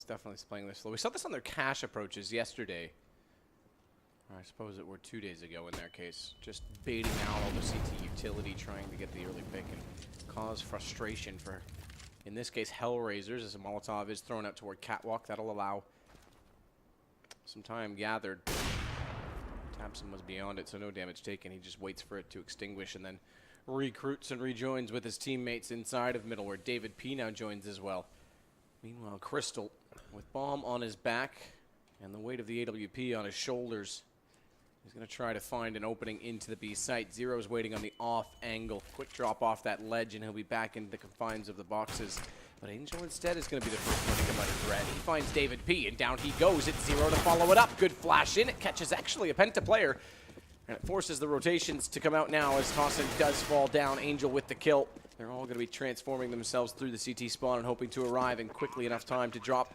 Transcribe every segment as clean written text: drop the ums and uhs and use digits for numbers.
It's definitely playing this slow. We saw this on their cash approaches yesterday. Or I suppose it were 2 days ago in their case. Just baiting out all the CT utility, trying to get the early pick and cause frustration for, in this case, HellRaisers, as a Molotov is thrown out toward Catwalk. That'll allow some time gathered. tabseN was beyond it, so no damage taken. He just waits for it to extinguish and then recruits and rejoins with his teammates inside of middle, where David P now joins as well. Meanwhile, Crystal, with bomb on his back and the weight of the AWP on his shoulders, he's going to try to find an opening into the B site. Zero's waiting on the off angle. Quick drop off that ledge, and he'll be back into the confines of the boxes. But Angel instead is going to be the first one to come out of red. He finds David P, and down he goes. It's Zero to follow it up. Good flash in. It catches actually a Penta player, and it forces the rotations to come out now as TossaN does fall down. Angel with the kill. They're all going to be transforming themselves through the CT spawn and hoping to arrive in quickly enough time to drop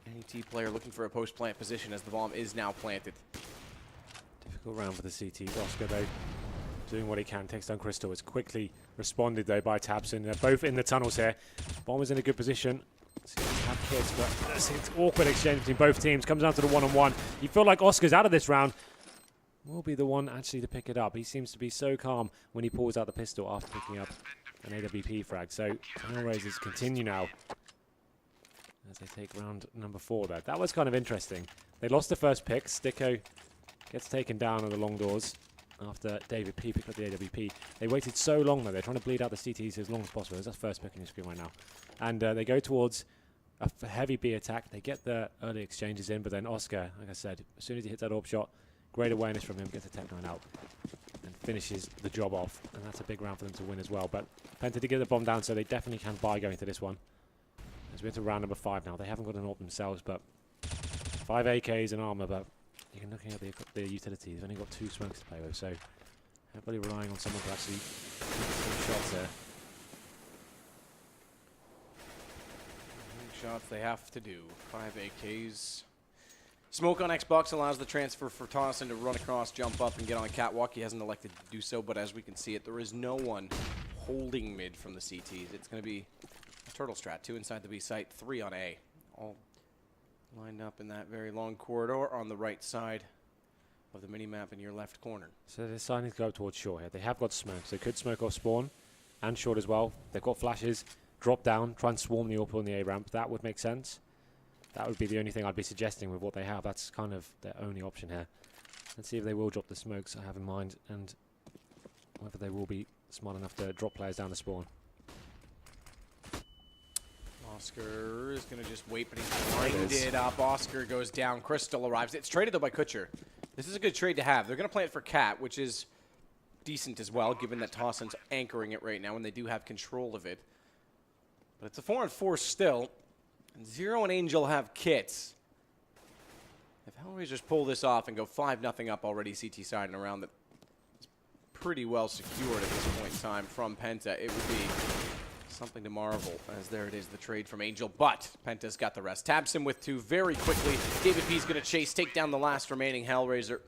any T player looking for a post-plant position, as the bomb is now planted. Difficult round for the CT. Oscar, though, doing what he can. Takes down Crystal. It's quickly responded, though, by tabseN. They're both in the tunnels here. Bomb is in a good position. Have kids, but it's an awkward exchange between both teams. Comes down to the one-on-one. You feel like Oscar's out of this round. Will be the one actually to pick it up. He seems to be so calm when he pulls out the pistol after picking up an AWP frag. So HellRaisers continue now as they take round number 4 there. That was kind of interesting. They lost the first pick. Sticko gets taken down on the long doors after David P picked up the AWP. They waited so long, though. They're trying to bleed out the CTs as long as possible. There's that first pick on your screen right now. And they go towards a heavy B attack. They get the early exchanges in, but then Oscar, like I said, as soon as he hits that AWP shot, great awareness from him, gets a Tech 9 out and finishes the job off. And that's a big round for them to win as well. But Penta did get the bomb down, so they definitely can buy going to this one. As we're into round number 5 now. They haven't got an AWP themselves, but 5 AKs and armor, but you're looking at the utility. They've only got 2 smokes to play with, so heavily relying on someone to actually take some shots there. Shots they have to do. 5 AKs. Smoke on Xbox allows the transfer for TossaN to run across, jump up, and get on Catwalk. He hasn't elected to do so, but as we can see it, there is no one holding mid from the CTs. It's going to be a turtle strat. 2 inside the B site, 3 on A. All lined up in that very long corridor on the right side of the mini-map in your left corner. So they're deciding to go towards short here. They have got smokes. They could smoke off spawn and short as well. They've got flashes. Drop down, try and swarm the AWP on the A ramp. That would make sense. That would be the only thing I'd be suggesting with what they have. That's kind of their only option here. Let's see if they will drop the smokes I have in mind, and whether they will be smart enough to drop players down the spawn. Oscar is going to just wait, but he's winded up. Oscar goes down. Crystal arrives. It's traded, though, by Kutcher. This is a good trade to have. They're going to play it for Cat, which is decent as well, given that TossaN's anchoring it right now, and they do have control of it. But it's a 4-on-4 still. And Zero and Angel have kits. If HellRaisers pull this off and go 5-0 up already CT side in a round that is pretty well secured at this point in time from Penta, it would be something to marvel, as there it is, the trade from Angel. But Penta's got the rest. tabseN with 2 very quickly. David P's going to chase, take down the last remaining HellRaiser.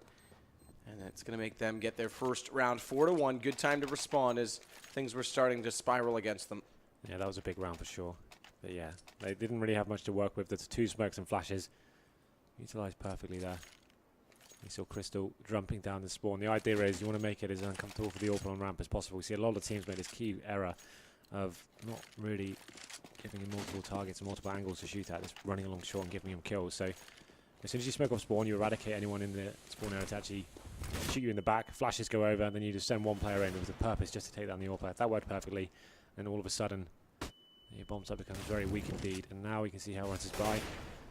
And that's going to make them get their first round 4-1. Good time to respond as things were starting to spiral against them. Yeah, that was a big round for sure. But yeah, they didn't really have much to work with. There's 2 smokes and flashes. Utilised perfectly there. You saw Crystal jumping down the spawn. The idea is you want to make it as uncomfortable for the AWP on ramp as possible. We see a lot of teams make this key error of not really giving him multiple targets and multiple angles to shoot at. Just running along short and giving him kills. So as soon as you smoke off spawn, you eradicate anyone in the spawn area to actually shoot you in the back. Flashes go over, and then you just send one player in with a purpose just to take down the AWP. That worked perfectly. And all of a sudden, your bomb site becomes very weak indeed. And now we can see HellRaisers by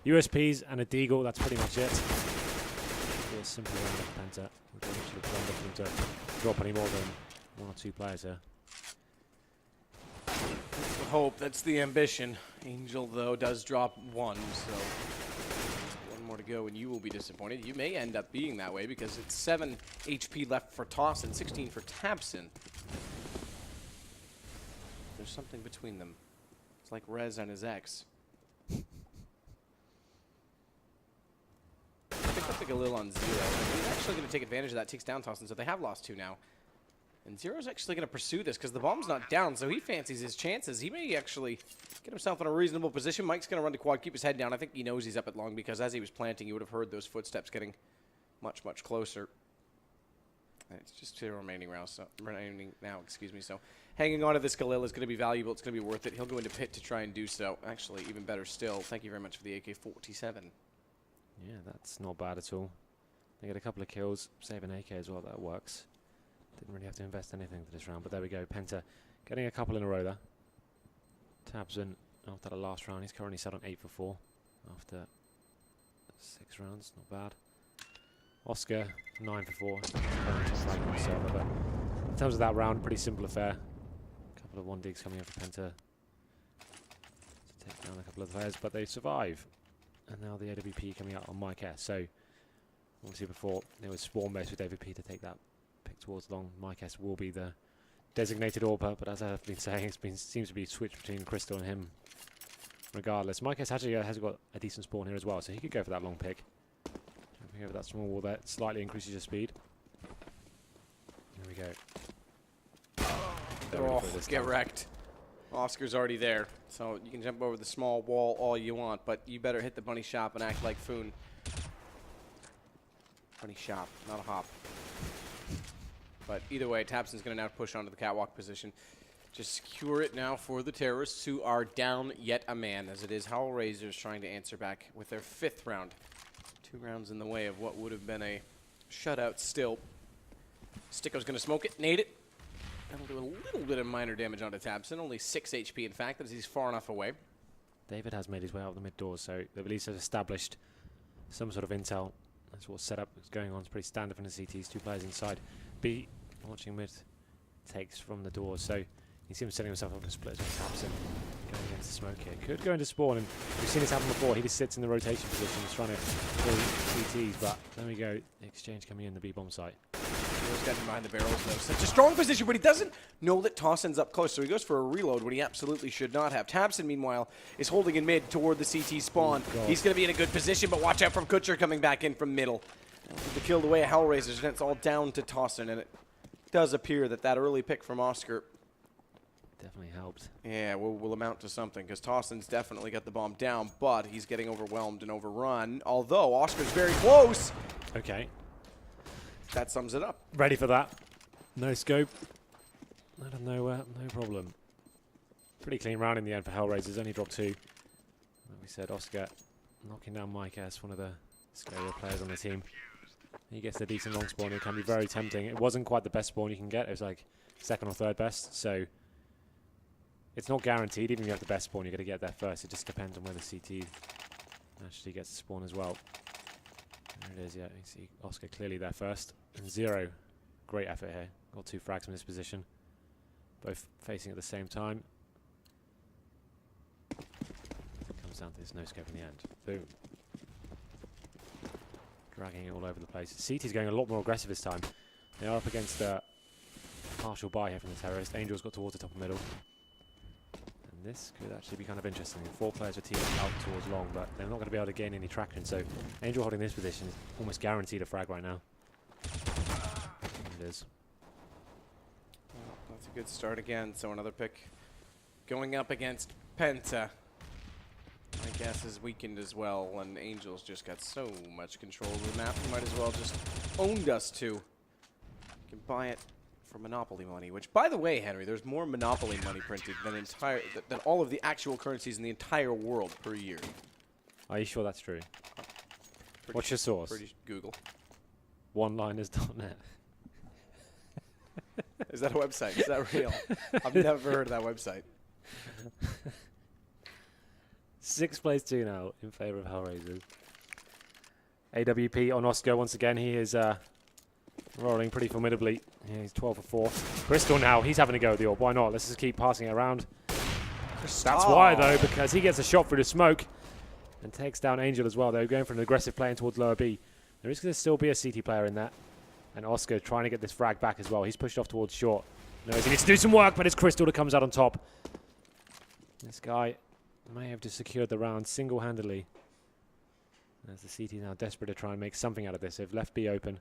USPs and a Deagle. That's pretty much it. It's simple round of Penta. We don't actually plan for them to drop any more than 1 or 2 players here. That's the hope. That's the ambition. Angel, though, does drop 1, so 1 more to go, and you will be disappointed. You may end up being that way because it's 7 HP left for TossaN, 16 for tabseN. There's something between them. It's like Rez and his ex. Picked up the Galil on Zero. He's actually going to take advantage of that. Takes down TossaN, so they have lost 2 now. And Zero's actually going to pursue this because the bomb's not down, so he fancies his chances. He may actually get himself in a reasonable position. Mike's going to run to quad, keep his head down. I think he knows he's up at long because as he was planting, he would have heard those footsteps getting much, much closer. And it's just 2 remaining rounds, remaining now, excuse me. So hanging on to this Galil is going to be valuable. It's going to be worth it. He'll go into pit to try and do so. Actually, even better still. Thank you very much for the AK-47. Yeah, that's not bad at all. They get a couple of kills, save an AK as well. That works. Didn't really have to invest anything for this round, but there we go. Penta getting a couple in a row there. Tabson after the last round. He's currently set on 8 for 4 after 6 rounds. Not bad. Oscar 9 for 4. But in terms of that round, pretty simple affair. A couple of 1 digs coming in for Penta to take down a couple of players, but they survive. And now the AWP coming out on Mike S. So obviously before it was spawn based with AWP to take that pick towards long. Mike S will be the designated AWPer, but as I've been saying, seems to be switched between Crystal and him regardless. Mike S actually has got a decent spawn here as well, so he could go for that long pick. Jumping over that small wall there, slightly increases your speed. There we go. Oh, get wrecked. Oscar's already there, so you can jump over the small wall all you want, but you better hit the bunny shop and act like Foon. Bunny shop, not a hop. But either way, Tabson's going to now push onto the catwalk position. Just secure it now for the terrorists, who are down yet a man, as it is HellRaisers trying to answer back with their 5th round. 2 rounds in the way of what would have been a shutout still. Sticko's going to smoke it, nade it. That'll do a little bit of minor damage onto Tabson, only 6 HP in fact, as he's far enough away. David has made his way out the mid doors, so they've at least established some sort of intel. That's what setup is going on. It's pretty standard for the CTs. 2 players inside. B watching mid takes from the doors, so you see him setting himself up to split with Tabson going against the smoke here. Could go into spawn, and we've seen this happen before. He just sits in the rotation position, he's trying to kill CTs, but there we go. The exchange coming in the B bomb site. He's got him behind the barrels though. Such a strong position, but he doesn't know that Tossin's up close, so he goes for a reload when he absolutely should not have. Tabson, meanwhile, is holding in mid toward the CT spawn. He's going to be in a good position, but watch out from Kutcher coming back in from middle. The kill away HellRaisers, and it's all down to Tossin, and it does appear that that early pick from Oscar definitely helped. Yeah, will amount to something, because Tossin's definitely got the bomb down, but he's getting overwhelmed and overrun, although Oscar's very close. Okay. That sums it up. Ready for that. No scope. Out of nowhere, no problem. Pretty clean round in the end for HellRaisers, only dropped 2. Like we said, Oscar knocking down Mike S, one of the scarier players on the team. He gets a decent long spawn. It can be very tempting. It wasn't quite the best spawn you can get. It was like 2nd or 3rd best, so it's not guaranteed. Even if you have the best spawn, you're going to get there first. It just depends on whether CT actually gets the spawn as well. There it is, yeah. You see Oscar clearly there first. And Zero, great effort here. Got 2 frags from this position. Both facing at the same time. It comes down to this no-scope in the end. Boom. Dragging it all over the place. CT's going a lot more aggressive this time. They are up against a partial buy here from the terrorist. Angel's got towards the top of middle. And this could actually be kind of interesting. 4 players are teaming out towards long, but they're not going to be able to gain any traction. So Angel holding this position is almost guaranteed a frag right now. It is. Well, that's a good start again. So another pick going up against Penta. My guess is weakened as well, and Angel's just got so much control of the map. He might as well just own Dust 2. You can buy it for Monopoly money, which, by the way, Henry, there's more Monopoly money printed than all of the actual currencies in the entire world per year. Are you sure that's true? What's your source? Google. Oneliners.net. Is that a website? Is that real? I've never heard of that website. 6 plays 2 now in favor of HellRaisers. AWP on Oscar once again. He is rolling pretty formidably. Yeah, he's 12 for 4. Crystal now, he's having a go at the AWP. Why not? Let's just keep passing it around. That's why, though, because he gets a shot through the smoke and takes down Angel as well. They're going for an aggressive play towards lower B. There is going to still be a CT player in that. And Oscar trying to get this frag back as well. He's pushed off towards short. Knows he needs to do some work, but it's Crystal that comes out on top. This guy may have just secured the round single-handedly. As the CT now desperate to try and make something out of this. They've left B open,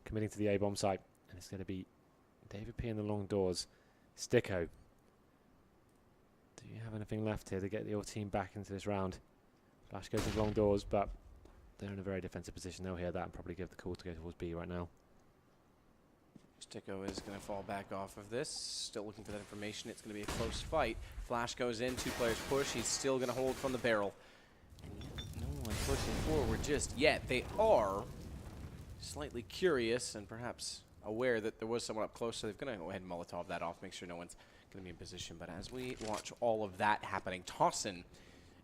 committing to the A-bomb site. And it's going to be David P in the long doors. Sticko. Do you have anything left here to get your team back into this round? Flash goes into long doors, but they're in a very defensive position. They'll hear that and probably give the call to go towards B right now. Sticko is going to fall back off of this. Still looking for that information. It's going to be a close fight. Flash goes in. 2 players push. He's still going to hold from the barrel. And yet no one pushing forward just yet. They are slightly curious and perhaps aware that there was someone up close, so they're going to go ahead and Molotov that off, make sure no one's going to be in position. But as we watch all of that happening, Tossin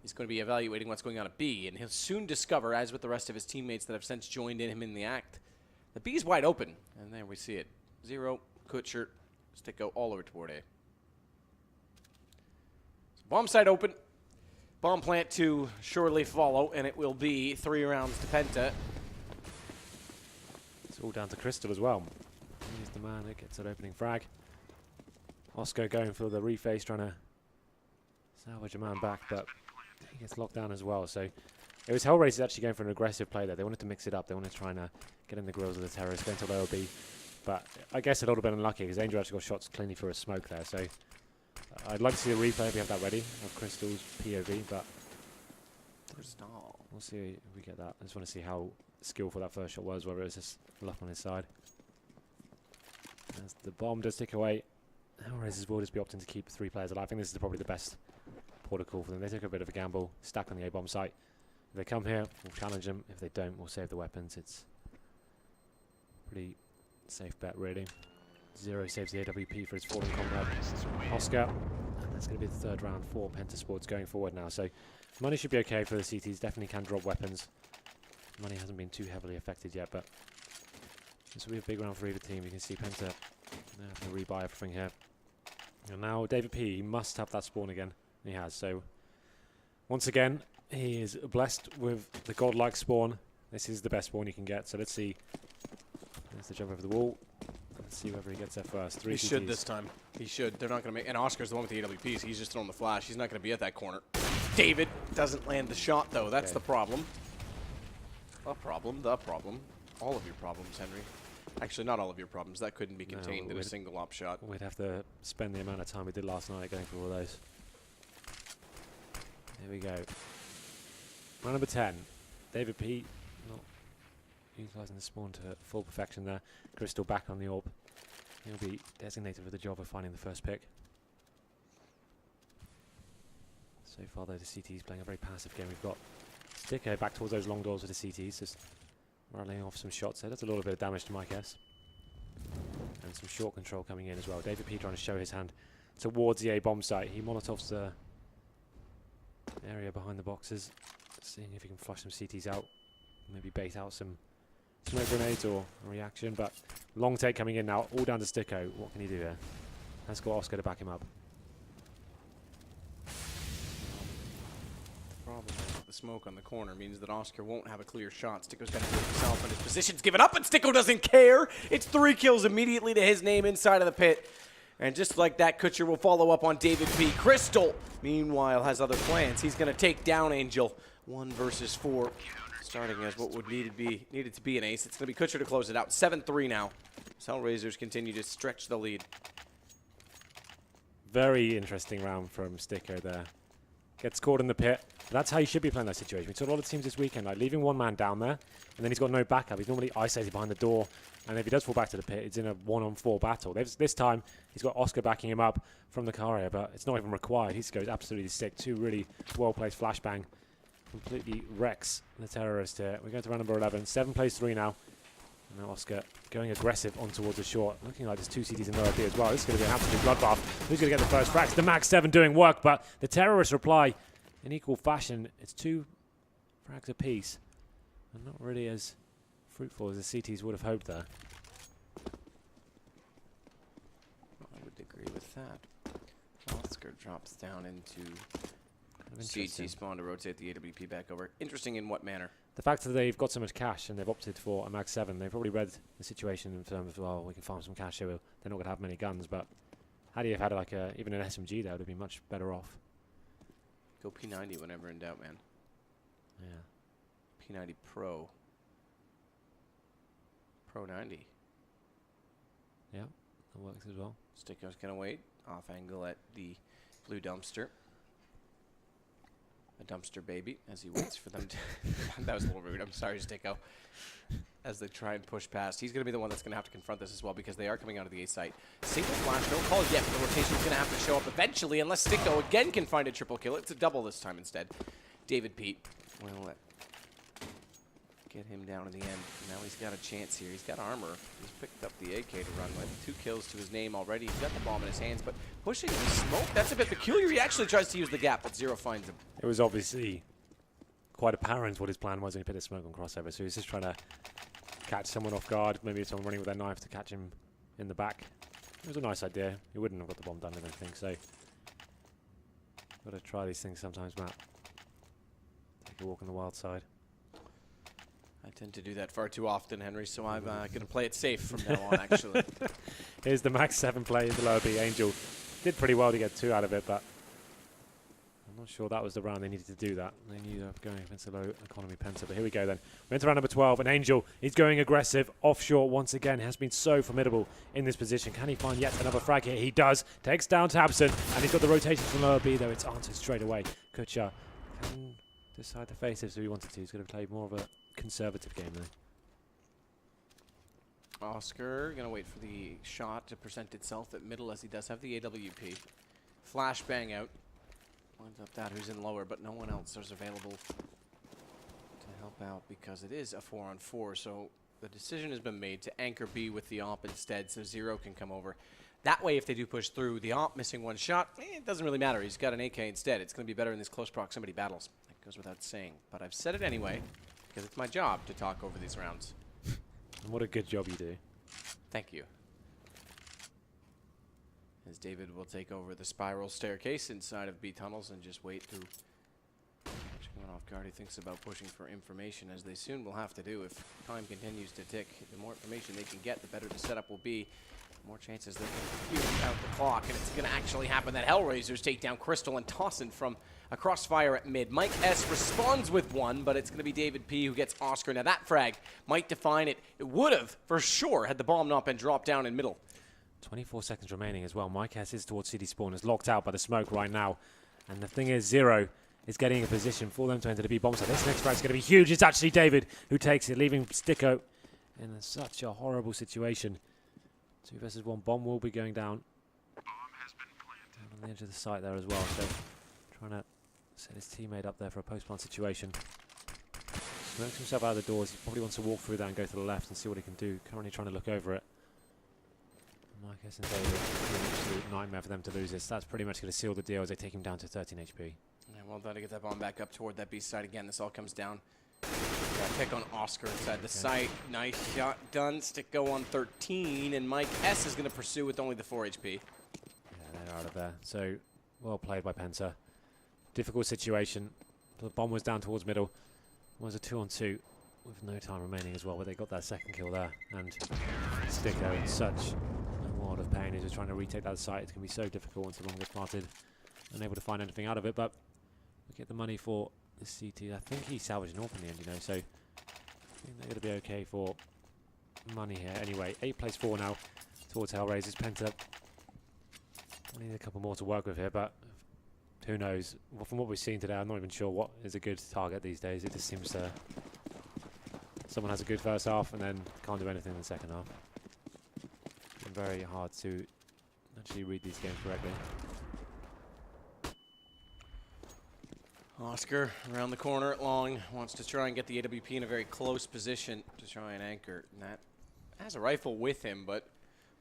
is going to be evaluating what's going on at B, and he'll soon discover, as with the rest of his teammates that have since joined him in the act, the B is wide open. And there we see it. 0, Kutcher, Sticko all over toward A. So bomb site open. Bomb plant to surely follow, and it will be 3 rounds to Penta. It's all down to Crystal as well. He's the man that gets that opening frag. Oscar going for the reface, trying to salvage a man back, but he gets locked down as well. So it was HellRaisers actually going for an aggressive play there. They wanted to mix it up. They wanted to try and get in the grills of the terrorists, go into LB. But I guess a little bit unlucky because Angel actually got shots cleanly through a smoke there. So I'd like to see a replay if we have that ready of Crystal's POV, but we'll see if we get that. I just want to see how skillful that first shot was, whether it was just luck on his side. As the bomb does tick away, HellRaisers will just be opting to keep 3 players alive. I think this is probably the best protocol for them. They took a bit of a gamble, stack on the A-bomb site. If they come here, we'll challenge them. If they don't, we'll save the weapons. It's pretty safe bet, really. 0 saves the AWP for his fallen comrade, Oscar. And that's going to be the 3rd round for Penta Sports going forward now. So money should be okay for the CTs. Definitely can drop weapons. Money hasn't been too heavily affected yet, but this will be a big round for either team. You can see Penta having to rebuy everything here. And now David P, he must have that spawn again. He has. So once again, he is blessed with the godlike spawn. This is the best spawn you can get. So let's see. There's the jump over the wall. Let's see whether he gets there first. 3 He CTs. should this time. He should. They're not going to make... And Oscar's the one with the AWPs. He's just throwing the flash. He's not going to be at that corner. David doesn't land the shot, though. That's the problem. The problem. All of your problems, Henry. Actually, not all of your problems. That couldn't be contained in a single op shot. We'd have to spend the amount of time we did last night going through all those. Here we go. Round number 10. David P. Not utilising the spawn to full perfection there. Crystal back on the orb. He'll be designated for the job of finding the first pick. So far, though, the CT's playing a very passive game. We've got Sticko back towards those long doors with the CTs, just rattling off some shots there. That's a little bit of damage to my guess. And some short control coming in as well. David P trying to show his hand towards the A-bomb site. He Molotovs the area behind the boxes, seeing if he can flush some CTs out. Maybe bait out some smoke grenades or a reaction, but long take coming in now, all down to Sticko. What can he do here? Has got Oscar to back him up. The problem is that the smoke on the corner means that Oscar won't have a clear shot. Sticko's got to do it himself, and his position's given up, and Sticko doesn't care. It's 3 kills immediately to his name inside of the pit. And just like that, Kutcher will follow up on David P. Crystal, meanwhile, has other plans. He's going to take down Angel. 1 versus 4. Starting as what would needed to be an ace. It's going to be Kutcher to close it out. 7-3 now. HellRaisers continue to stretch the lead. Very interesting round from Sticko there. Gets caught in the pit. That's how you should be playing that situation. We saw a lot of teams this weekend, like leaving one man down there, and then he's got no backup. He's normally isolated behind the door, and if he does fall back to the pit, it's in a 1-on-4 battle. This time, he's got Oscar backing him up from the car area, but it's not even required. He just goes absolutely sick. 2 really well-placed flashbang. Completely wrecks the terrorist here. We're going to round number 11. 7 plays 3 now. And now Oscar going aggressive on towards the short. Looking like there's 2 CTs in the OP as well. This is going to be an absolute bloodbath. Who's going to get the first frags? The Max 7 doing work, but the terrorists reply in equal fashion. It's 2 frags apiece. And not really as fruitful as the CTs would have hoped there. I would agree with that. Oscar drops down into CT spawn to rotate the AWP back over. Interesting in what manner? The fact that they've got so much cash and they've opted for a Mag 7, they've probably read the situation in terms of, well, we can farm some cash here. They're not going to have many guns, but had he have had like even an SMG, that would have been much better off. Go P90 whenever in doubt, man. Yeah. P90 Pro. Pro 90. Yeah. That works as well. Sticko's going to wait. Off angle at the blue dumpster. A dumpster baby as he waits for them to... That was a little rude. I'm sorry, Sticko. As they try and push past. He's going to be the one that's going to have to confront this as well because they are coming out of the A site. Single flash, no call yet, but the rotation's going to have to show up eventually unless Sticko again can find a triple kill. It's a double this time instead. David Pete will get him down in the end. Now he's got a chance here. He's got armor. He's picked up the AK to run with. 2 kills to his name already. He's got the bomb in his hands, but pushing the smoke, that's a bit peculiar. He actually tries to use the gap, but Zero finds him. It was obviously quite apparent what his plan was when he put his smoke on crossover, so he's just trying to catch someone off guard, maybe someone running with their knife to catch him in the back. It was a nice idea. He wouldn't have got the bomb done, I don't think, so got to try these things sometimes, Matt. Take a walk on the wild side. I tend to do that far too often, Henry, so I'm going to play it safe from now on, actually. Here's the max 7 play in the lower B. Angel did pretty well to get 2 out of it, but I'm not sure that was the round they needed to do that. They knew going against a low economy Penta, but here we go then. We're into round number 12, and Angel is going aggressive offshore once again. He has been so formidable in this position. Can he find yet another frag here? He does. Takes down Tabson, and he's got the rotation from lower B, though. It's answered straight away. Kutcher can decide to face if he wanted to. He's going to play more of a conservative game there. Oscar going to wait for the shot to present itself at middle as he does have the AWP. Flashbang out. Winds up that who's in lower, but no one else is available to help out because it is a 4-on-4. So the decision has been made to anchor B with the AWP instead so Zero can come over. That way, if they do push through, the AWP missing 1 shot, it doesn't really matter. He's got an AK instead. It's going to be better in these close proximity battles. That goes without saying. But I've said it anyway because it's my job to talk over these rounds. And what a good job you do. Thank you. As David will take over the spiral staircase inside of B tunnels and just wait to going off guard. He thinks about pushing for information, as they soon will have to do if time continues to tick. The more information they can get, the better the setup will be. The more chances they can use out the clock, and it's going to actually happen that HellRaisers take down Crystal and Tossin from a crossfire at mid. Mike S responds with 1, but it's going to be David P who gets Oscar. Now that frag might define it. It would have, for sure, had the bomb not been dropped down in middle. 24 seconds remaining as well. Mike S is towards CD spawn, is locked out by the smoke right now. And the thing is, Zero is getting a position for them to enter the B bomb. So this next frag is going to be huge. It's actually David who takes it, leaving Sticko in such a horrible situation. 2 versus 1 bomb will be going down. Bomb has been planted. On the edge of the site there as well. So trying to set his teammate up there for a post-plant situation. Smokes himself out of the doors. He probably wants to walk through that and go to the left and see what he can do. Currently trying to look over it. Mike S and David, an absolute nightmare for them to lose this. That's pretty much going to seal the deal as they take him down to 13 HP. Yeah, well done to get that bomb back up toward that B side again. This all comes down. Pick on Oscar inside the site. Nice shot done. Sticko on 13, and Mike S is going to pursue with only the 4 HP. Yeah, they're out of there. So, well played by Penta. Difficult situation. The bomb was down towards middle. It was a 2-on-2 with no time remaining as well, but they got that second kill there. And Sticko in such a world of pain. He's just trying to retake that site. It's going to be so difficult once the bomb gets planted. Unable to find anything out of it, but we get the money for the CT. I think he salvaged North in the end, you know, so I think they're going to be okay for money here. Anyway, 8 plays 4 now towards HellRaisers. Penta need a couple more to work with here, but who knows? Well, from what we've seen today, I'm not even sure what is a good target these days. It just seems to... someone has a good first half and then can't do anything in the second half. It's been very hard to actually read these games correctly. Oscar around the corner at long, wants to try and get the AWP in a very close position to try and anchor. And that has a rifle with him, but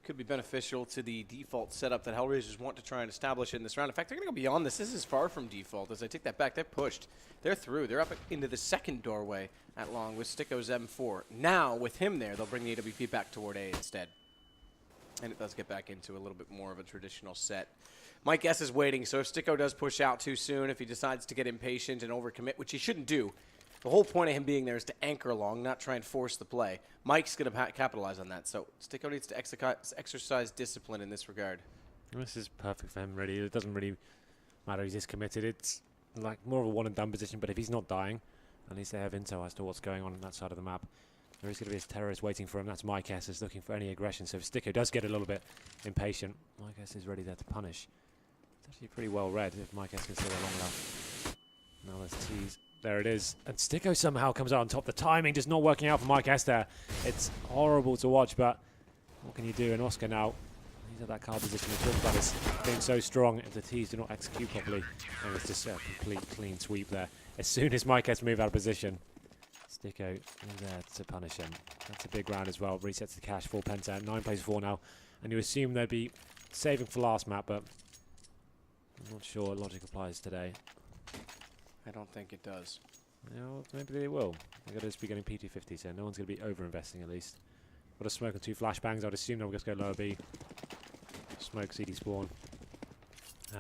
could be beneficial to the default setup that HellRaisers want to try and establish in this round. In fact, they're going to go beyond this. This is far from default. As I take that back, they're pushed. They're through. They're up into the second doorway at long with Sticko's M4. Now, with him there, they'll bring the AWP back toward A instead. And it does get back into a little bit more of a traditional set. Mike S is waiting, so if Sticko does push out too soon, if he decides to get impatient and overcommit, which he shouldn't do, the whole point of him being there is to anchor along, not try and force the play. Mike's going to capitalize on that, so Sticko needs to exercise discipline in this regard. This is perfect for him, really. It doesn't really matter he's committed. It's like more of a one-and-done position, but if he's not dying, at least they have intel as to what's going on that side of the map. There is going to be his terrorist waiting for him. That's Mike S is looking for any aggression. So if Sticko does get a little bit impatient, Mike S is ready there to punish. It's actually pretty well read if Mike S can stay there long enough. Now there's tease. There it is. And Sticko somehow comes out on top. The timing just not working out for Mike S there. It's horrible to watch, but what can you do? And Oscar now, he's at that card position. We talked about this being so strong if the tees do not execute properly. And it's just a complete clean sweep there. As soon as Mike S move out of position, Sticko is there to punish him. That's a big round as well. Resets the cash for Penta. 9 plays 4 now. And you assume they'd be saving for last map, but I'm not sure logic applies today. I don't think it does. You know, maybe they will. They're going to be getting PT50, so no one's going to be over-investing at least. Got a smoke and 2 flashbangs. I'd assume they'll just go lower B. Smoke CD spawn.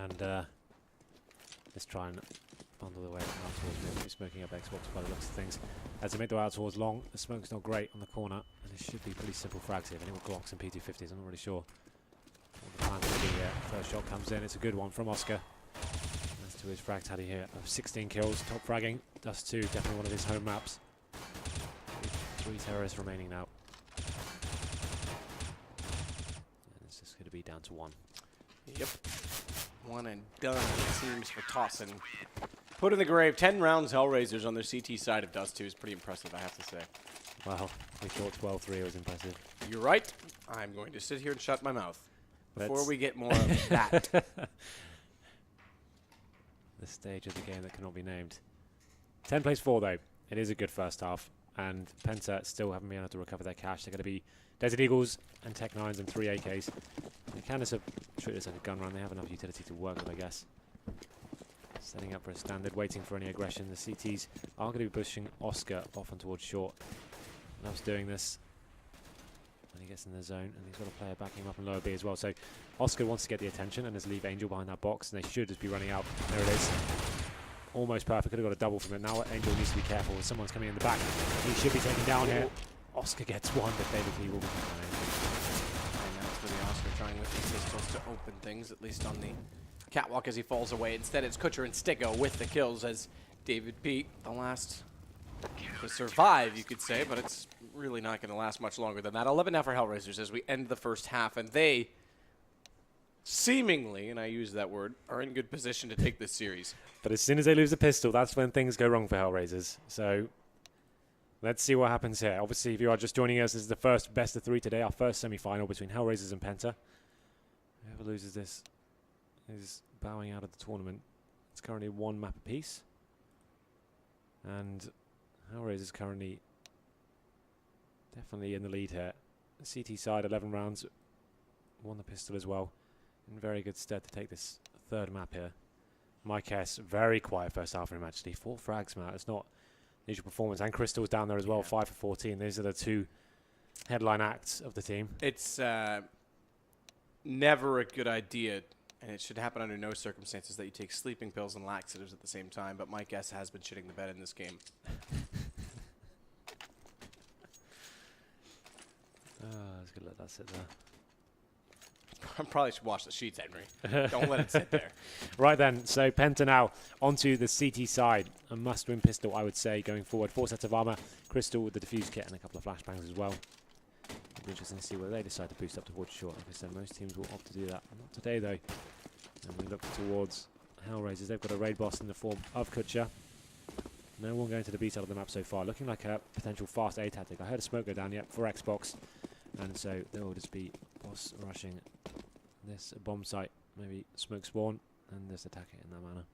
And let's try and bundle the way out towards me. Smoking up Xbox by the looks of things. As they make their way out towards long, the smoke's not great on the corner. And it should be pretty simple frags here. If anyone Glocks and PT50s, I'm not really sure what the plan's going to be here. First shot comes in. It's a good one from Oscar. To his frag tally here of 16 kills, top fragging. Dust 2, definitely one of his home maps. 3 terrorists remaining now. And it's just going to be down to 1. Yep. 1 and done, it seems, for Tossin. Put in the grave. 10 rounds HellRaisers on their CT side of Dust 2 is pretty impressive, I have to say. Well, we thought 12-3 was impressive. You're right. I'm going to sit here and shut my mouth before we get more of that. The stage of the game that cannot be named. 10 plays 4 though. It is a good first half, and Penta still haven't been able to recover their cash. They're going to be Desert Eagles and Tech 9s and 3 AKs. They can just treat this like a gun run. They have enough utility to work with, I guess. Setting up for a standard, waiting for any aggression. The CTs are going to be pushing Oscar off and towards short. Loves doing this when he gets in the zone, and he's got a player backing him up in lower B as well. So Oscar wants to get the attention and just leave Angel behind that box, and they should just be running out. There it is. Almost perfect. Could have got a double from it. Now Angel needs to be careful. Someone's coming in the back. He should be taken down here. Oscar gets one, but David P will be fine. And that's really Oscar trying with his pistols to open things, at least on the catwalk as he falls away. Instead, it's Kutcher and Sticko with the kills as David P, the last to survive, you could say, but it's really not going to last much longer than that. 11 now for HellRaisers as we end the first half, and they seemingly, and I use that word, are in good position to take this series. But as soon as they lose the pistol, that's when things go wrong for HellRaisers. So let's see what happens here. Obviously, if you are just joining us, this is the first best of 3 today, our first semi-final between HellRaisers and Penta. Whoever loses this is bowing out of the tournament. It's currently 1 map apiece. And HellRaisers currently definitely in the lead here. CT side, 11 rounds, won the pistol as well. In very good stead to take this 3rd map here. Mike S, very quiet first half for him actually. 4 frags, man. It's not usual performance. And Crystal's down there as well, 5 for 14. These are the 2 headline acts of the team. It's never a good idea, and it should happen under no circumstances, that you take sleeping pills and laxatives at the same time, but Mike S has been shitting the bed in this game. I was going to let that sit there. I probably should wash the sheets, Henry. Don't let it sit there. Right then, so Penta now onto the CT side. A must-win pistol, I would say, going forward. 4 sets of armor, Crystal with the defuse kit, and a couple of flashbangs as well. It'll be interesting to see whether they decide to boost up towards short. Like I said, most teams will opt to do that. Not today, though. And we look towards HellRaisers. They've got a raid boss in the form of Kutcher. No one going to the B side of the map so far. Looking like a potential fast A tactic. I heard a smoke go down yet for Xbox. And so there will just be boss rushing this bomb site. Maybe smoke spawn and just attack it in that manner.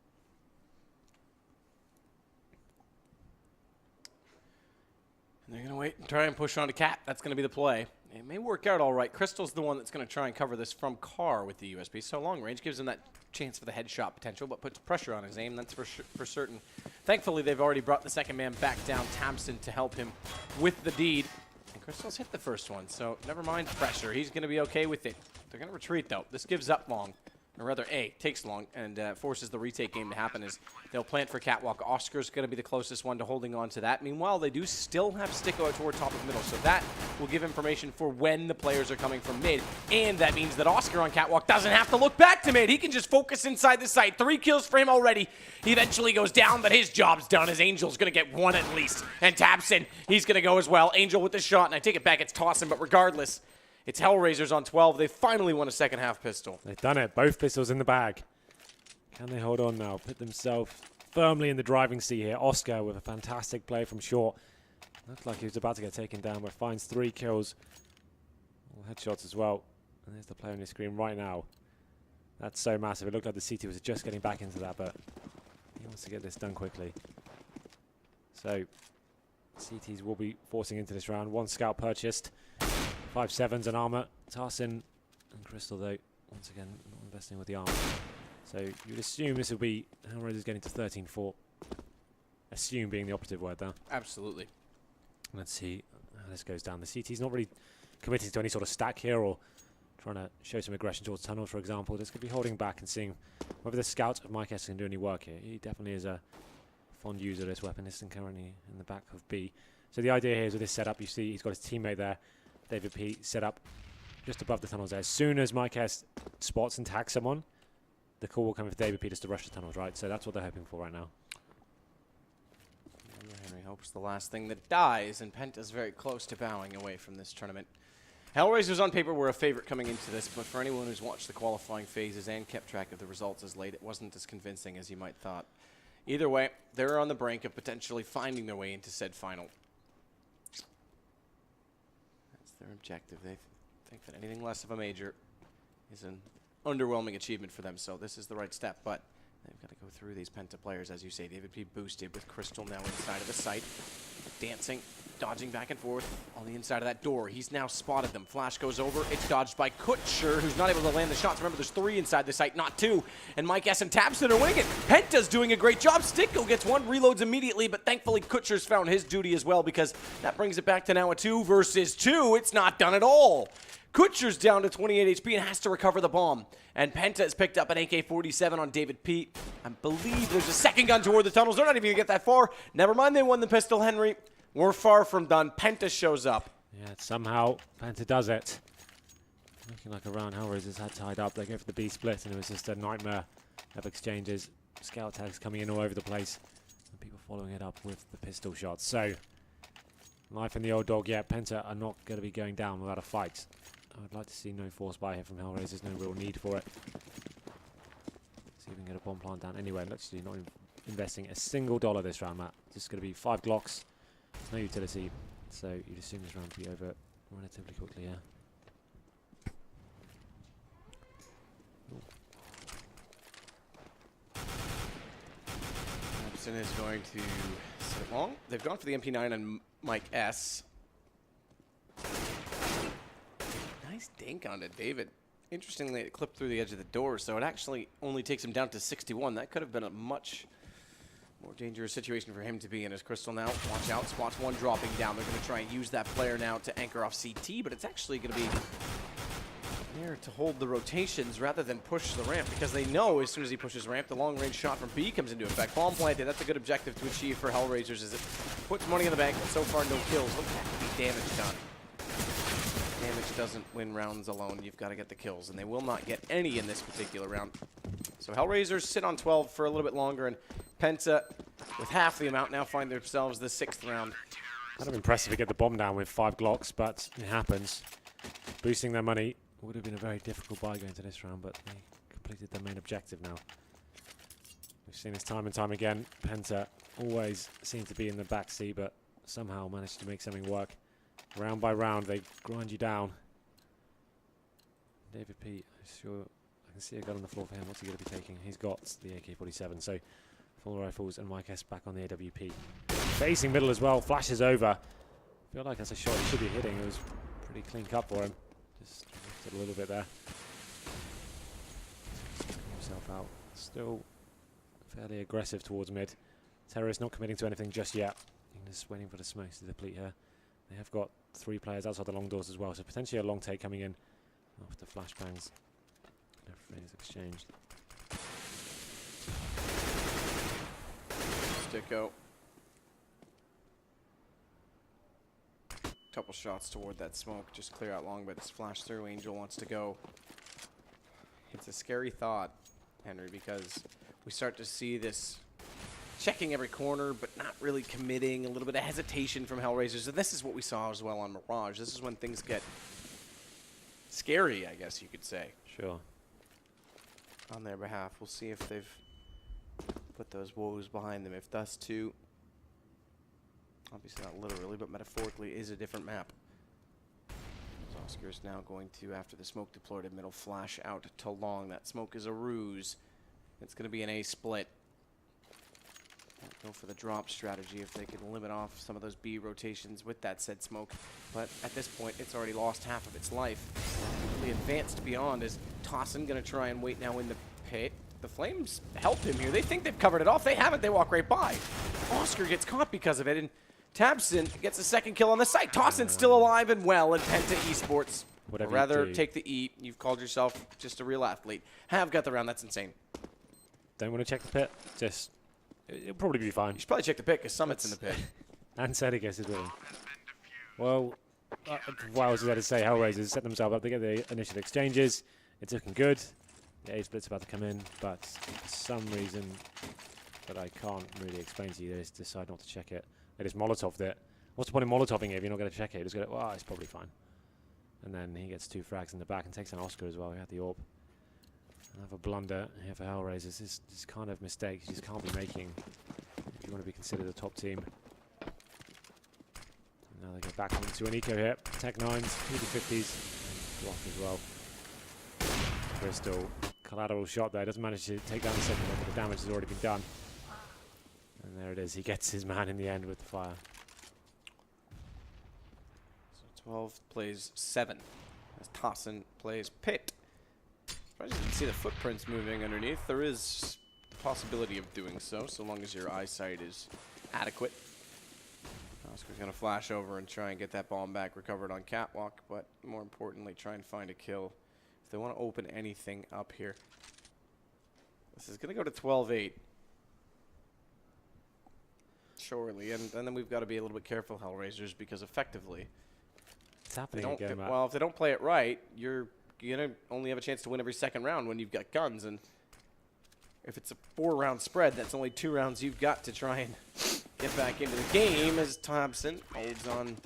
And they're going to wait and try and push on to Cat. That's going to be the play. It may work out all right. Crystal's the one that's going to try and cover this from car with the USB. So long range gives him that chance for the headshot potential, but puts pressure on his aim. That's for certain. Thankfully, they've already brought the second man back down, Tamsin, to help him with the deed. And Crystal's hit the first one, so never mind pressure. He's going to be okay with it. They're going to retreat, though. This gives up long. or rather A, takes long and forces the retake game to happen, is they'll plant for Catwalk. Oscar's going to be the closest one to holding on to that. Meanwhile, they do still have Sticko out toward top of middle, so that will give information for when the players are coming from mid, and that means that Oscar on Catwalk doesn't have to look back to mid. He can just focus inside the site. 3 kills for him already. He eventually goes down, but his job's done, as Angel's going to get 1 at least, and Tapson, he's going to go as well. Angel with the shot, and I take it back, it's Tossin, but regardless, it's HellRaisers on 12. They finally won a second half pistol. They've done it. Both pistols in the bag. Can they hold on now? Put themselves firmly in the driving seat here. Oscar with a fantastic play from short. Looked like he was about to get taken down, but finds 3 kills. All headshots as well. And there's the player on your screen right now. That's so massive. It looked like the CT was just getting back into that, but he wants to get this done quickly. So CTs will be forcing into this round. 1 scout purchased. 5 sevens and armor. Tarsin and Crystal, though, once again, not investing with the armor. So you'd assume this will be HellRaisers getting to 13-4. Assume being the operative word there. Absolutely. Let's see how this goes down. The CT's not really committing to any sort of stack here or trying to show some aggression towards tunnel, for example. Just going to be holding back and seeing whether the scout of Mike S can do any work here. He definitely is a fond user of this weapon. This is currently in the back of B. So the idea here is with this setup, you see he's got his teammate there. David P set up just above the tunnels there. As soon as Mike S spots and tags someone, the call will come with David P just to rush the tunnels, right? So that's what they're hoping for right now. Henry hopes the last thing that dies, and Penta's very close to bowing away from this tournament. HellRaisers on paper were a favorite coming into this, but for anyone who's watched the qualifying phases and kept track of the results as late, it wasn't as convincing as you might thought. Either way, they're on the brink of potentially finding their way into said final. Their objective. They think that anything less of a major is an underwhelming achievement for them, so this is the right step, but they've got to go through these Penta players, as you say. David P boosted with Crystal now inside of the site, dancing, dodging back and forth on the inside of that door. He's now spotted them. Flash goes over. It's dodged by Kutcher, who's not able to land the shots. Remember, there's 3 inside the site, not 2. And Mike S and Tapson are winning it. Penta's doing a great job. Sticko gets 1, reloads immediately, but thankfully Kutcher's found his duty as well, because that brings it back to now a 2 versus 2. It's not done at all. Kutcher's down to 28 HP and has to recover the bomb. And Penta has picked up an AK-47 on David P. I believe there's a second gun toward the tunnels. They're not even going to get that far. Never mind, they won the pistol, Henry. We're far from done. Penta shows up. Yeah, somehow Penta does it. Looking like a round HellRaisers had tied up. They go for the B split, and it was just a nightmare of exchanges. Scout tags coming in all over the place, and people following it up with the pistol shots. So, life in the old dog. Yeah, Penta are not going to be going down without a fight. I would like to see no force buy here from HellRaisers. No real need for it. See if we can get a bomb plant down. Anyway, literally not investing a single dollar this round, Matt. Just going to be 5 Glocks. No utility, so you'd assume this round to be over relatively quickly, yeah. Gibson is going to sit long. They've gone for the MP9 on Mike S. Nice dink onto David. Interestingly, it clipped through the edge of the door, so it actually only takes him down to 61. That could have been a much more dangerous situation for him to be in. As Crystal now, watch out, spots 1 dropping down. They're going to try and use that player now to anchor off CT, but it's actually going to be there to hold the rotations rather than push the ramp, because they know as soon as he pushes ramp, the long-range shot from B comes into effect. Bomb planted, that's a good objective to achieve for HellRaisers, as it puts money in the bank, but so far no kills. Look at the damage done. Damage doesn't win rounds alone. You've got to get the kills, and they will not get any in this particular round. So HellRaisers sit on 12 for a little bit longer, and Penta, with half the amount, now find themselves the 6th round. Kind of impressive to get the bomb down with 5 Glocks, but it happens. Boosting their money would have been a very difficult buy going to this round, but they completed their main objective now. We've seen this time and time again. Penta always seem to be in the back seat, but somehow managed to make something work. Round by round, they grind you down. David P, sure, I can see a gun on the floor for him. What's he going to be taking? He's got the AK-47, so full rifles and Mike S back on the AWP. Facing middle as well, flashes over. I feel like that's a shot he should be hitting. It was pretty clean cut for him. Just lifted a little bit there. Himself out. Still fairly aggressive towards mid. Terrorist not committing to anything just yet. Just waiting for the smokes to deplete here. They have got 3 players outside the long doors as well, so potentially a long take coming in after flashbangs. Everything's exchanged. Sticko. Couple shots toward that smoke. Just clear out long, but it's flash through. Angel wants to go. It's a scary thought, Henry, because we start to see this checking every corner, but not really committing. A little bit of hesitation from HellRaisers. And this is what we saw as well on Mirage. This is when things get scary, I guess you could say. Sure. On their behalf. We'll see if they've put those woes behind them. If Dust 2, obviously not literally, but metaphorically, is a different map. Oscar is now going to, after the smoke deployed in middle, flash out to long. That smoke is a ruse. It's going to be an A split. Go for the drop strategy if they can limit off some of those B rotations with that said smoke. But at this point, it's already lost half of its life. The advanced beyond is Tossin going to try and wait now in the pit. The Flames helped him here. They think they've covered it off. They haven't. They walk right by. Oscar gets caught because of it, and Tabson gets a second kill on the site. Tossin's still alive and well in Penta Esports. Whatever or rather, you do. take the E. You've called yourself just a real athlete. Have got the round. That's insane. Don't want to check the pit. Just, it'll probably be fine. You should probably check the pit because Summit's in the pit. And Sedigus is with him. Well, what else is there to say? HellRaisers set themselves up. They get the initial exchanges. It's looking good. The A split's about to come in, but for some reason that I can't really explain to you, they just decide not to check it. They just Molotov'd it. What's the point of Molotoving it if you're not going to check it? You just go, well, it's probably fine. And then he gets 2 frags in the back and takes an Oscar as well. He had the AWP. Another blunder here for HellRaisers. This kind of mistakes you just can't be making if you want to be considered a top team. And now they go back into an eco here. Tech 9s, 50-50s, block as well. Crystal, collateral shot there. Doesn't manage to take down the second one, but the damage has already been done. And there it is. He gets his man in the end with the fire. So 12 plays 7 as Tossin plays pit. Surprised you didn't see the footprints moving underneath. There is the possibility of doing so long as your eyesight is adequate. Oscar's going to flash over and try and get that bomb back recovered on Catwalk, but more importantly, try and find a kill if they want to open anything up here. This is going to go to 12-8. Surely, and then we've got to be a little bit careful, HellRaisers, because effectively, It's happening again, Matt. well, if they don't play it right, you're going to only have a chance to win every second round when you've got guns, and if it's a 4-round spread, that's only 2 rounds you've got to try and get back into the game as Thompson holds on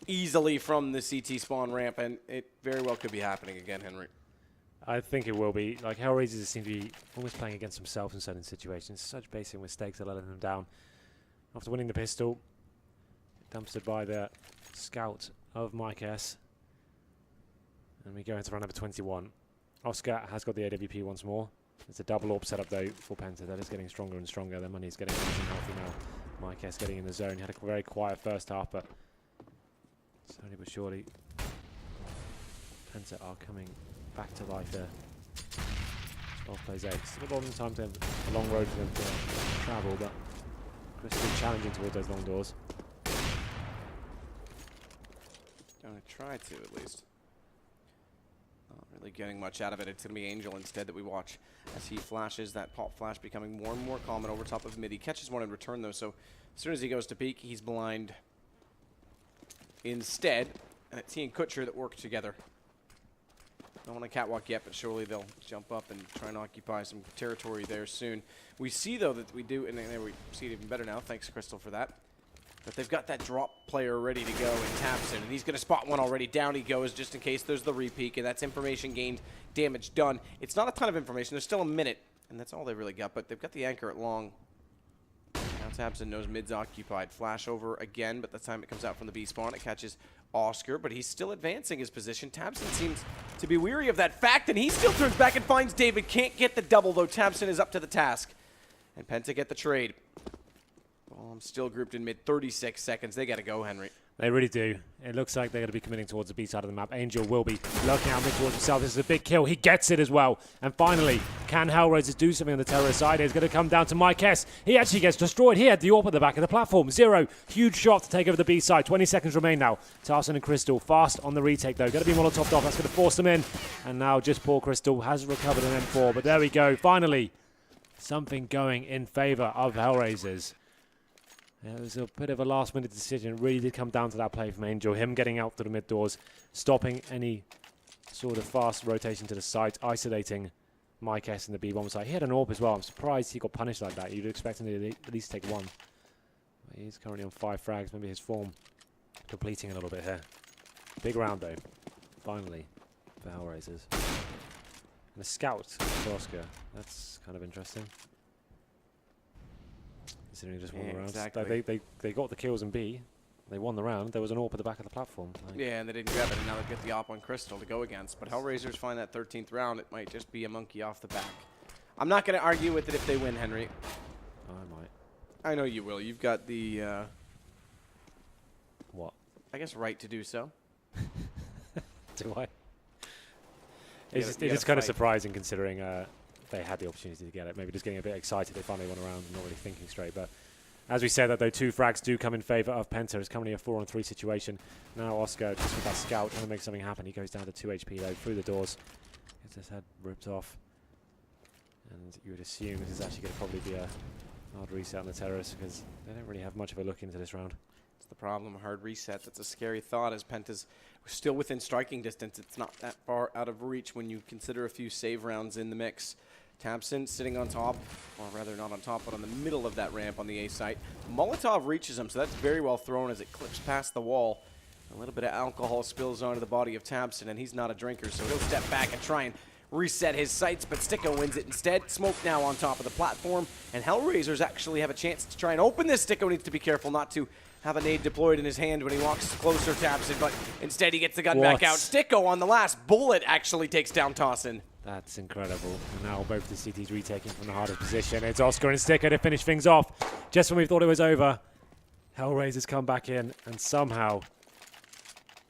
easily from the CT spawn ramp, and it very well could be happening again, Henry. I think it will be. Like, HellRaisers seem to be almost playing against themselves in certain situations. Such basic mistakes are letting them down. After winning the pistol, dumpstered by the scout of Mike S. And we go into round number 21. Oscar has got the AWP once more. It's a double AWP setup though for Penta. That is getting stronger and stronger. Their money's getting nice and healthy now. Mike S getting in the zone. He had a very quiet first half, but slowly but surely Penta are coming back to life there. 12 plays 8. Still a long time to have a long road for them to travel, but Crystal challenging towards those long doors. Gonna try to, at least. Not really getting much out of it. It's gonna be Angel instead that we watch as he flashes. That pop flash becoming more and more common over top of mid. He catches one in return though, so as soon as he goes to peek, he's blind instead. And it's he and Kutcher that work together. Not on a catwalk yet, but surely they'll jump up and try and occupy some territory there soon. We see, though, that we do, and there we see it even better now. Thanks, Crystal, for that. But they've got that drop player ready to go in Tapson, and he's going to spot one already. Down he goes just in case there's the repeak, and that's information gained, damage done. It's not a ton of information. There's still a minute, and that's all they really got, but they've got the anchor at long. Now Tapson knows mid's occupied. Flash over again, but this time it comes out from the B spawn. It catches Oscar, but he's still advancing his position. Tabson seems to be weary of that fact, and he still turns back and finds David. Can't get the double, though. Tabson is up to the task. And Penta get the trade. Bomb still grouped in mid. 36 seconds. They got to go, Henry. They really do. It looks like they're going to be committing towards the B side of the map. Angel will be lurking out mid towards himself. This is a big kill. He gets it as well. And finally, can HellRaisers do something on the terrorist side? It's going to come down to Mike S. He actually gets destroyed. He had the AWP at the back of the platform. Zero. Huge shot to take over the B side. 20 seconds remain now. Tarson and Crystal fast on the retake though. Going to be Molotoved off. That's going to force them in. And now just poor Crystal has recovered an M4. But there we go. Finally, something going in favor of HellRaisers. Yeah, it was a bit of a last-minute decision. It really did come down to that play from Angel. Him getting out to the mid doors, stopping any sort of fast rotation to the side, isolating Mike S in the B1 side. He had an AWP as well. I'm surprised he got punished like that. You'd expect him to at least take one. But he's currently on 5 frags. Maybe his form depleting a little bit here. Big round, though. Finally, for HellRaisers. And a scout for Oscar. That's kind of interesting. Considering just won the round. Exactly. They got the kills in B. They won the round. There was an AWP at the back of the platform. Like, Yeah, and they didn't grab it, and now they get the AWP on Crystal to go against. But HellRaisers find that 13th round. It might just be a monkey off the back. I'm not going to argue with it if they win, Henry. I might. I know you will. You've got the, What? I guess, right to do so. Do I? You It's gotta just kind of fight. surprising considering they had the opportunity to get it. Maybe just getting a bit excited. They finally won a round and not really thinking straight. But as we said, that though 2 frags do come in favor of Penta. It's currently a 4-on-3 situation. Now Oscar, just with that scout, trying to make something happen. He goes down to 2 HP though, through the doors. Gets his head ripped off. And you would assume this is actually going to probably be a hard reset on the terrorists because they don't really have much of a look into this round. That's the problem. A hard reset. That's a scary thought as Penta's still within striking distance. It's not that far out of reach when you consider a few save rounds in the mix. Tabson sitting on top, or rather not on top, but on the middle of that ramp on the A site. Molotov reaches him, so that's very well thrown as it clips past the wall. A little bit of alcohol spills onto the body of Tabson, and he's not a drinker, so he'll step back and try and reset his sights, but Sticko wins it instead. Smoke now on top of the platform, and HellRaisers actually have a chance to try and open this. Sticko needs to be careful not to have a nade deployed in his hand when he walks closer to Tabson, but instead he gets the gun back out. Sticko on the last bullet actually takes down Tossin. That's incredible. And now both the CTs retaking from the hardest position. It's Oscar and Sticker to finish things off. Just when we thought it was over, HellRaisers come back in and somehow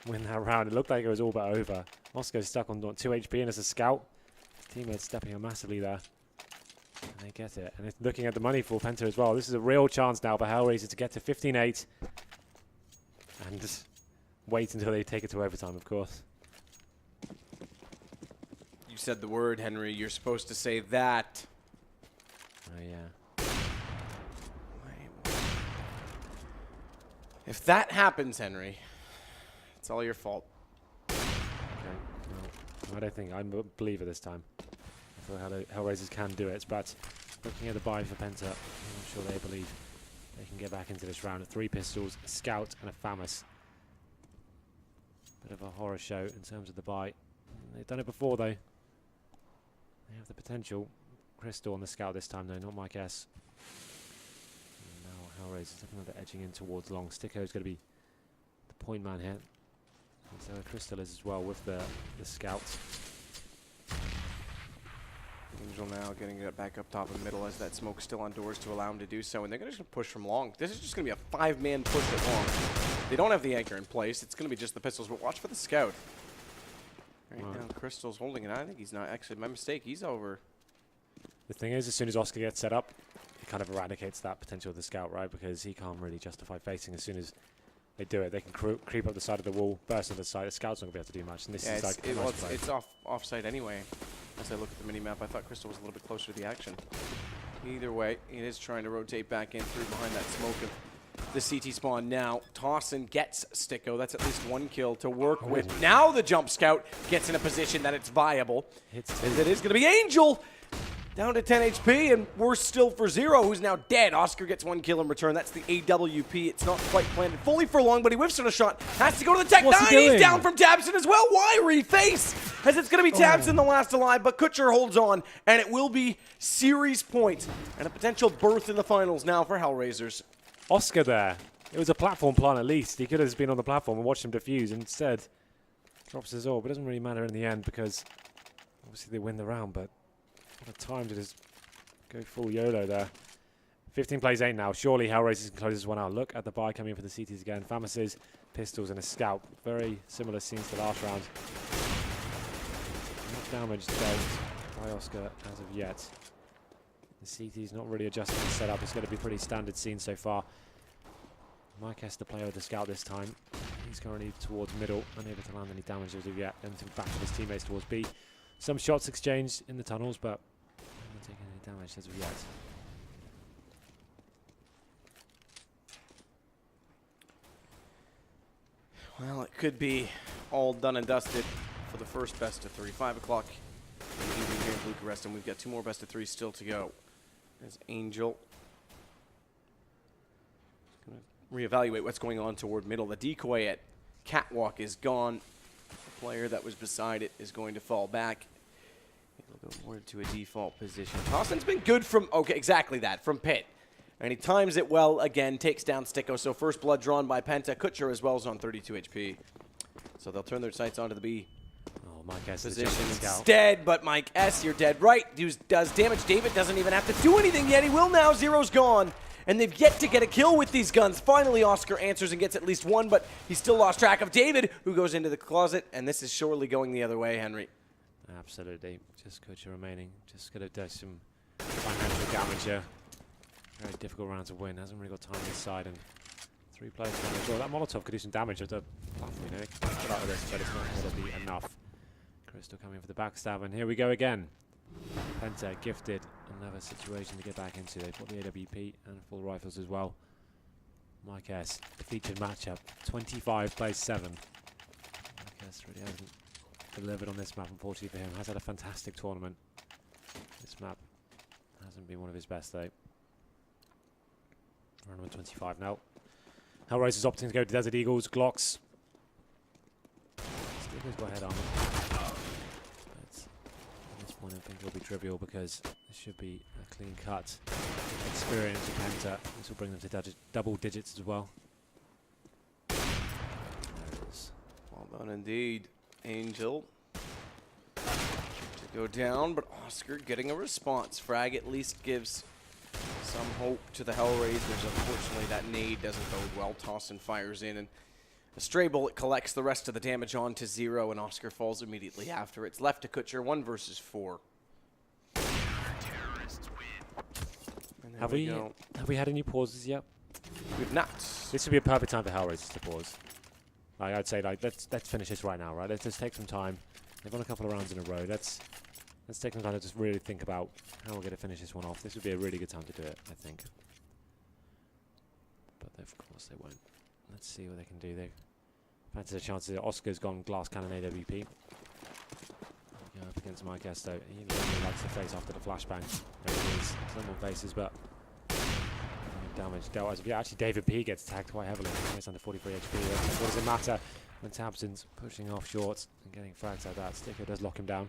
win that round. It looked like it was all but over. Oscar's stuck on 2 HP and as a scout. His teammates stepping on massively there. And they get it. And it's looking at the money for Penta as well. This is a real chance now for HellRaisers to get to 15-8. And just wait until they take it to overtime, of course. You said the word, Henry. You're supposed to say that. Oh, yeah. If that happens, Henry, it's all your fault. Okay. Well, I don't think I'm a believer this time. I thought HellRaisers can do it, but looking at the buy for Penta, I'm not sure they believe they can get back into this round. 3 pistols, a scout, and a FAMAS. Bit of a horror show in terms of the buy. They've done it before, though. They have the potential. Crystal on the scout this time, though, not Mike S. And now HellRaisers looking like they're edging in towards long. Sticko's going to be the point man here. So Crystal is as well with the scout. Angel now getting it back up top in the middle as that smoke's still on doors to allow him to do so. And they're going to just push from long. This is just going to be a 5-man push at long. They don't have the anchor in place. It's going to be just the pistols, but watch for the scout. Right now, Crystal's holding it. I think he's not. Actually, my mistake. He's over. The thing is, as soon as Oscar gets set up, it kind of eradicates that potential of the scout, right? Because he can't really justify facing as soon as they do it. They can creep up the side of the wall, burst into the side. The scout's not going to be able to do much. And this is like a nice play. It's offside anyway. As I look at the mini-map, I thought Crystal was a little bit closer to the action. Either way, he is trying to rotate back in through behind that smoke of the CT spawn now. Tossin gets Sticko. That's at least 1 kill to work with. Now the jump scout gets in a position that it's viable. It is going to be Angel down to 10 HP, and worse still for Zero, who's now dead. Oscar gets 1 kill in return. That's the AWP. It's not quite planted fully for long, but he whiffs on a shot. Has to go to the Tech 9. He's down from Tabson as well. Why reface? As it's going to be Tabson the last alive, but Kutcher holds on, and it will be series points and a potential berth in the finals now for HellRaisers. Oscar there. It was a platform plan at least. He could have just been on the platform and watched him defuse. Instead, drops his AWP. But it doesn't really matter in the end because obviously they win the round. But what a time to just go full YOLO there. 15 plays 8 now. Surely HellRaisers can close this one out. Look at the buy coming in for the CTs again. Famises, pistols, and a scout. Very similar scenes to last round. Not damaged though by Oscar as of yet. The CT's not really adjusting the setup. It's going to be pretty standard scene so far. Mike has to play with the scout this time. He's currently towards middle, unable to land any damage as of yet. Anything back to his teammates towards B. Some shots exchanged in the tunnels, but not taking any damage as of yet. Well, it could be all done and dusted for the first best of 3. 5 o'clock in the evening here in Bucharest, and we've got 2 more best of 3s still to go. There's Angel. Going to reevaluate what's going on toward middle. The decoy at Catwalk is gone. The player that was beside it is going to fall back. It'll go more to a default position. Tossin's been good from, okay, exactly that, from Pit. And he times it well again, takes down Sticko. So first blood drawn by Penta. Kutcher as well is on 32 HP. So they'll turn their sights onto the B Mike S position instead. But Mike S, you're dead right. Does damage. David doesn't even have to do anything yet. He will now. Zero's gone. And they've yet to get a kill with these guns. Finally, Oscar answers and gets at least one, but he still lost track of David, who goes into the closet. And this is surely going the other way, Henry. Absolutely. Just Kutcher remaining. Just going to do some financial damage here. Very difficult round to win. Hasn't really got time on his side, and 3 players to enjoy. That Molotov could do some damage at the platform, you know. Get out of this, but it's not going to be enough. Crystal coming for the backstab, and here we go again. Penta gifted another situation to get back into. They've got the AWP and full rifles as well. Mike S, the featured matchup. 25 plays 7. Mike S really hasn't delivered on this map, unfortunately for him. Has had a fantastic tournament. This map hasn't been one of his best, though. Round number 25 now. HellRaisers opting to go to Desert Eagles. Glocks. Sticker's got head armor. But at this point, I think it'll be trivial because this should be a clean cut. Experience with Penta. This will bring them to double digits as well. There it is. Well done indeed, Angel. To go down, but Oscar getting a response. Frag at least gives some hope to the HellRaisers. Unfortunately, that nade doesn't bode well. Tossin fires in, and a stray bullet collects the rest of the damage onto Zero, and Oscar falls immediately after. It's left to Kutcher, 1 versus 4. Have we had any pauses yet? We've not. This would be a perfect time for HellRaisers to pause. Like, I'd say, like, let's finish this right now, right? Let's just take some time. They've won a couple of rounds in a row. Let's take some time to just really think about how we're going to finish this one off. This would be a really good time to do it, I think. But of course they won't. Let's see what they can do. They fancy the chances. Oscar's gone glass cannon AWP. Yeah, up against Mike S, though. He really likes the face after the flashbang. There it is. Some more faces, but damage dealt as of yet. Actually, David P gets tagged quite heavily. He's under 43 HP. What does it matter when Tabson's pushing off short and getting frags like that? Sticker does lock him down.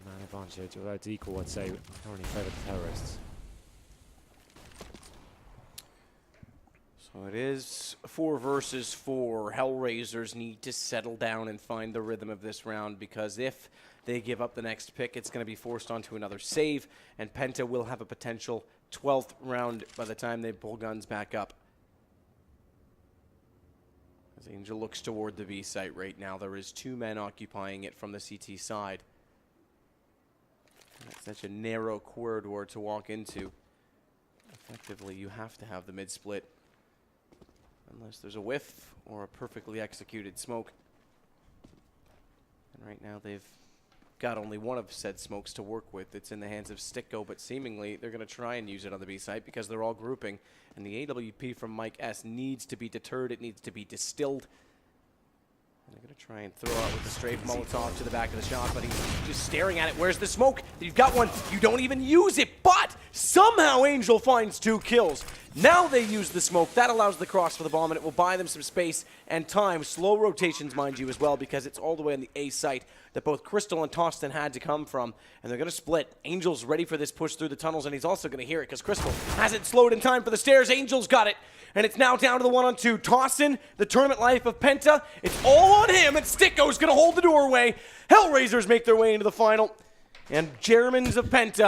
Man advantage, although it's equal, I'd say currently favour the terrorists. So it is 4 versus 4. HellRaisers need to settle down and find the rhythm of this round, because if they give up the next pick, it's going to be forced onto another save, and Penta will have a potential 12th round by the time they pull guns back up. As Angel looks toward the B site right now, there is 2 men occupying it from the CT side. That's such a narrow corridor to walk into. Effectively, you have to have the mid-split. Unless there's a whiff or a perfectly executed smoke. And right now they've got only one of said smokes to work with. It's in the hands of Sticko, but seemingly they're going to try and use it on the B site because they're all grouping. And the AWP from Mike S needs to be deterred. It needs to be distilled. And they're going to try and throw out with the strafe Molotov to the back of the shot, but he's just staring at it. Where's the smoke? You've got one. You don't even use it, but somehow Angel finds 2 kills. Now they use the smoke. That allows the cross for the bomb, and it will buy them some space and time. Slow rotations, mind you, as well, because it's all the way on the A site that both Crystal and Tostin had to come from, and they're going to split. Angel's ready for this push through the tunnels, and he's also going to hear it because Crystal hasn't slowed in time for the stairs. Angel's got it, and it's now down to the 1-on-2. Tossin, the tournament life of Penta, it's all on him, and Sticko's going to hold the doorway. HellRaisers make their way into the final, and Germans of Penta